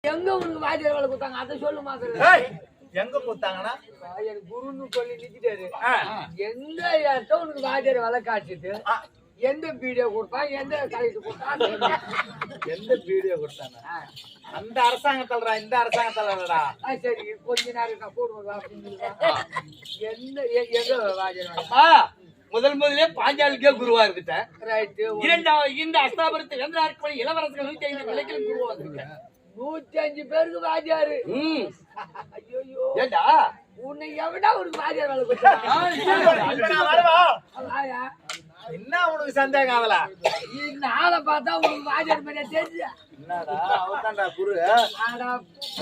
எங்க உனக்கு வாத்தியார் வேலை கொடுத்தாங்க அதை சொல்லுமா? எங்க கொடுத்தாங்கன்னா எனக்கு குருன்னு சொல்லி நிக்கிட்டாரு. எந்த இடத்த உனக்கு வாத்தியார் வேலை காட்டுட்டு எந்த வீடியோ கொடுத்தான், எந்த கலைக்கு கொடுத்தான், எந்த வீடியோ கொடுத்தாங்க? அந்த அரசாங்கத்தல்றா, இந்த அரசாங்கத்தல்றா. சரி கொஞ்ச நேரம் நான் கூடுவேன் அப்படின்னு எந்த எங்க வாத்தியார் வேலை? முதலே பாஞ்சாலிக்கே குருவா இருந்துட்டேன். ரைட்டு. இரண்டாவது இந்த அஸ்தாபுரத்து வெந்திராட்படி இளவரசர்கள் 105 விலைக்கு குருவா இருந்துட்டேன். 105 பேருக்கு வாத்தியாரு. ஐயோ ஏண்டா உன்னை எவடா ஒரு வாத்தியார் வேலை கொடுத்தாங்க? என்ன உனக்கு சந்தேகம்? அதுல இந்த ஆளை பார்த்தா உனக்கு வாத்தியார் மாதிரியா தெரிஞ்சு? என்னடா அவர்தான்டா குரு. ஆனா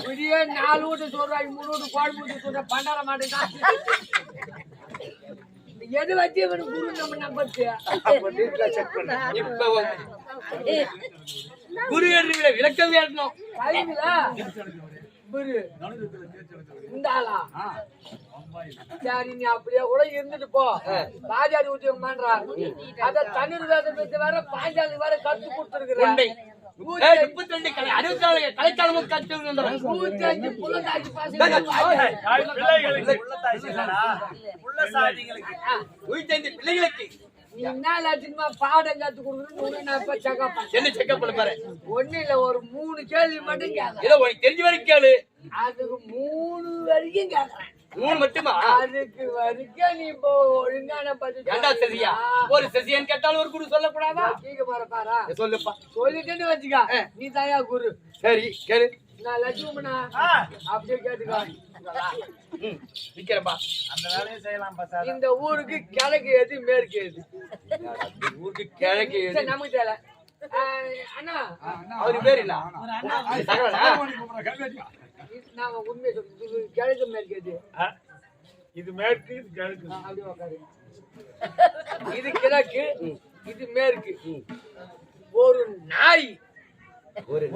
பெரிய 4 வீட்டு சொல்றாங்க, 3 வீட்டு கோழி வீட்டு சொல்ற பண்டார மாட்டேன். எது வச்சு இவனுக்கு குரு நம்ம நம்பச்சு? செக் பண்ண இப்ப குரு என்று விளக்கம் வேணும். குரு இந்த ஆளா? சரி நீ அப்படியே கூட இருந்துட்டு போ. பாஜாரி உத்தியோகம் பண்றா. அத தண்ணீர் வேத வேற பாஞ்சாலி வேற கத்து கொடுத்துருக்குறேன். 32 கலைக்காலமும் கற்று 105 புள்ளதாச்சி பாசி 105 பிள்ளைகளுக்கு என்ன லட்சமா பாடம் கத்து கொடுக்கணும்னு நான் இப்ப செக்அப் பண்ணேன். என்ன செக்அப் பண்ண பாரு. ஒண்ணு இல்ல, ஒரு 3 கேள்வி மட்டும் கேட்க. ஏதோ உனக்கு தெரிஞ்ச வரைக்கும் கேளு. அதுக்கு 3 வரைக்கும் கேட்கறேன். 3 மட்டுமா? அதுக்கு வரைக்கும் நீ இப்போ ஒழுங்கான பதில் ஏண்டா சரியா? ஒரு சசியன் கேட்டாலும் ஒரு குரு சொல்லக்கூடாதா? கேட்க போற பாரா. சொல்லுப்பா. சொல்லிட்டேன்னு வச்சுக்கா, நீ தாயா குரு. சரி கேளு. நான் லட்சுமணா அப்படியே கேட்டுக்கா. நிக்கிறப்பா. அந்த வேலையை செய்யலாம் சார். இந்த ஊருக்கு கிழக்கு எது மேற்கு எது? ஊருக்கு கிழக்கு எது? நமக்கு தெரியல. அண்ணா அவரு பேர் இல்ல நாம உண்மையை சொல்லு, கிழக்கு மேற்கு எது? இது மேற்கு, இது கிழக்கு. அப்படி உட்காரு. இது கிழக்கு, இது மேற்கு. ஒரு நாய் ஒரு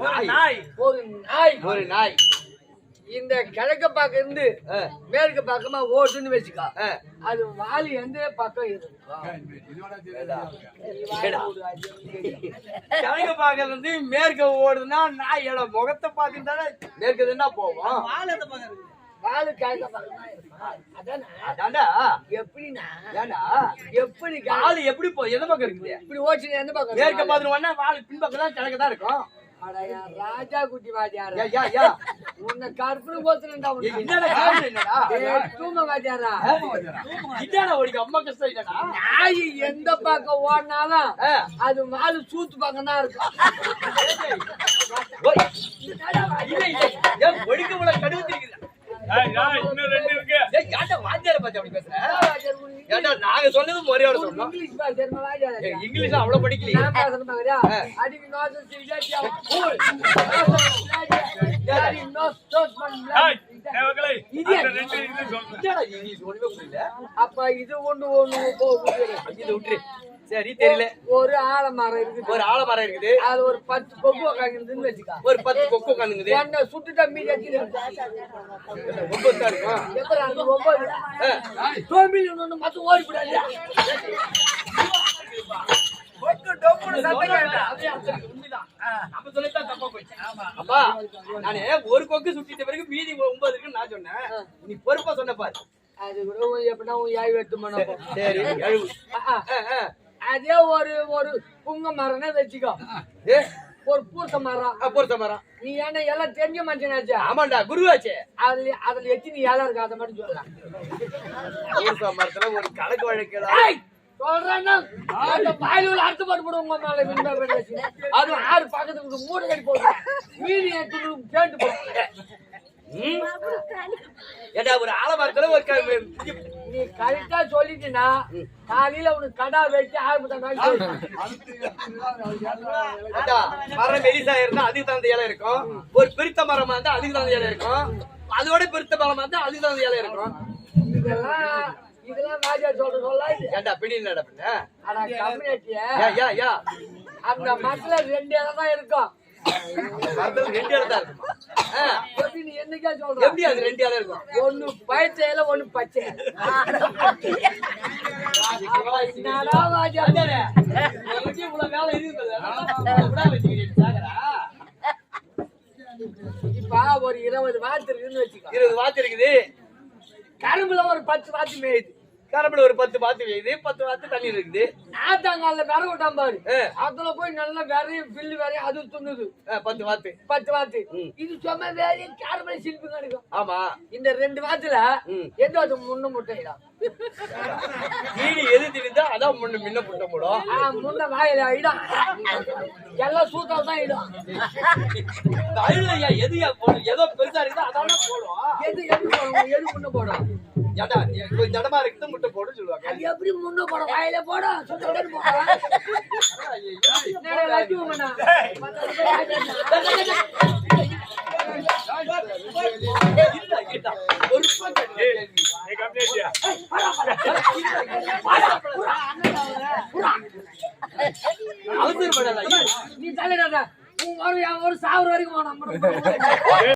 நாய் இந்த கிழக்க பக்கம் இருந்து மேற்கு பக்கமா ஓடுன்னு வச்சுக்கா. அது வாலி எந்த பக்கம் கிழக்கு பக்கம் இருந்து மேற்கு ஓடுதுன்னா நாயோட முகத்தை பார்த்துட்டாலே மேற்கு என்ன போவோம். வாலு கிழக்க பக்கம் அதான்டா. எப்படின்னா எப்படி வாலு எப்படி போ எந்த பக்கம் இருக்குது? இப்படி ஓடிச்சு எந்த பக்கம்? மேற்க பார்த்துருவோம்னா வாலு பின்பக்கம் தான் கிழக்கு தான் இருக்கும். ராஜா குட்டி வாத்தியாரா, யா யா உன்னை கற்பனை போத்துறா. என்னடா தூம வாத்தியாரா, இதான ஓடிக்கு அம்மா கஷ்டம் இல்லடா. நாய் எந்த பக்கம் ஓடினாலும் அது வாலு சூத்து பக்கம் தான் இருக்கும். ஒடிக்க உள்ள கடுவு இருக்குது. இன்னும் 2 இருக்கு. வாத்தியார பத்தி அப்படி பேசுறேன். நாங்க சொன்னது முறையோட சொன்னோம். இங்கிலீஷ் பாத்தியாரா வாத்தியாரா? இங்கிலீஷ் அவ்வளவு படிக்கலையே. நான் பேசுற மாதிரியா? அடிக்கு நோஸ் சிரிஜாட்டியா கூல். யாரி நோஸ் ஸ்டோஸ் பண்ணல. மகளே, இது அந்த 2 இது சொல்றேன். என்னடா இங்கிலீஷ் ஒண்ணுமே புரியல. அப்ப இது ஒண்ணு போகுது. இது விட்டுரு. சரி தெரியல. ஒரு ஆலமரம் இருக்குது. ஒரு ஆலமரம் இருக்குது. அது ஒரு 10 கொக்கு உட்கார்ந்துன்னு வச்சுக்கா. ஒரு 10 கொக்கு உட்கார்ந்துங்குது. என்ன சுட்டுட்டா மீதி அடிச்சு 9 தான் இருக்கும். எப்பரா அது 9? தோம்பி இன்னொன்னு மத்த ஓடி போடாது. கொக்கு டொப்புன்னு சத்தம் கேட்டா. உண்மைதான். நம்ம சொல்லிட்டா தப்பா போச்சு. அப்பா நானே ஒரு கொக்கு சுட்டிட்ட பிறகு மீதி 9 இருக்குன்னு நான் சொன்னேன். நீ பொறுப்பா சொன்ன பாரு. அது கூட எப்படின்னா யாய் வெட்டு மனப்போ. சரி அதே ஒரு புங்க மரம்னே வச்சுக்கோ. ஒரு பூச மரம். பொறுத்த மரம். நீ என்ன எல்லாம் தெரிஞ்ச மனுஷனாச்சு? ஆமாண்டா குருவாச்சே. அதுல எத்தி நீ இலை இருக்கு, அதை மட்டும் சொல்லலாம். பூச மரத்துல ஒரு கணக்கு வழக்கு சொல்றேன்னா வாயில அர்த்தம் போட்டு போடுவோம். அது 6 பக்கத்துக்கு 3 கடி போடுறேன். மீதி கேட்டு போடுறேன். ஏடா ஒரு ஆலமரத்துல ஒரு நீ கரெக்டா சொல்லிட்டீன்னா காலையில உனக்கு கடா வச்சு ஆரம்பிச்சாங்க. மரம் மெலிசா இருந்தா அதுக்கு தகுந்த இலை இருக்கும். ஒரு பெருத்த மரமா இருந்தா அதுக்கு தகுந்த இலை இருக்கும். அதோட பெருத்த மரமா இருந்தா அதுக்கு தகுந்த இலை இருக்கும். இதெல்லாம் ராஜா சொல்ல ஏண்டா பிடி இல்லடா பின்ன. ஆனா கம்யூனிட்டிய அந்த மரத்துல 2 இலை தான் இருக்கும். மரத்துல 2 இலை தான் இருக்கும். நீ என்னைக்கா சொல்ற? எப்படி அது 2 இலை இருக்கும்? ஒண்ணு பச்சை இலை, ஒண்ணு பச்சை. என்னடா ராஜா இவ்வளவு வேலை இருக்குது. இப்ப ஒரு 20 வாத்து இருக்குன்னு வச்சுக்கோ. 20 வாத்து இருக்குது. கரும்புல ஒரு 10 வாத்து மேயுது. கரும்புல ஒரு 10 வாத்து வேயுது, 10 வாத்து தண்ணி இருக்குது. ஆத்தாங்கால விர விட்டான் பாரு, அதுல போய் நல்லா விரையும் பில்லு விரையும் அது துண்ணுது. 10 வாத்து 10 வாத்து. இது சும்மா வேலையும் கரும்புல சிலிப்பு கிடைக்கும். ஆமா. இந்த 2 வாத்துல எந்த அது முன்ன முட்டையிடும். தீனி எது திணிந்தா அதான் முன்ன முட்டை போடும். முன்ன வாயில இடம் எல்லாம் சூத்தால் தான் இடும். அழுலையா எதுயா போடும்? ஏதோ பெருசா இருக்குதா அதான போடும். எது எது போடும்? எது முன்ன போடும்? ஜடமா இருக்குது முட்டை போடும் சொல்லுவாங்க. அது எப்படி முன்ன போடும்? வாயில போடும், சுத்தோட போடும். அவசரப்படாத. நீ தலையிடாத. ஒரு சாவர வரைக்கும்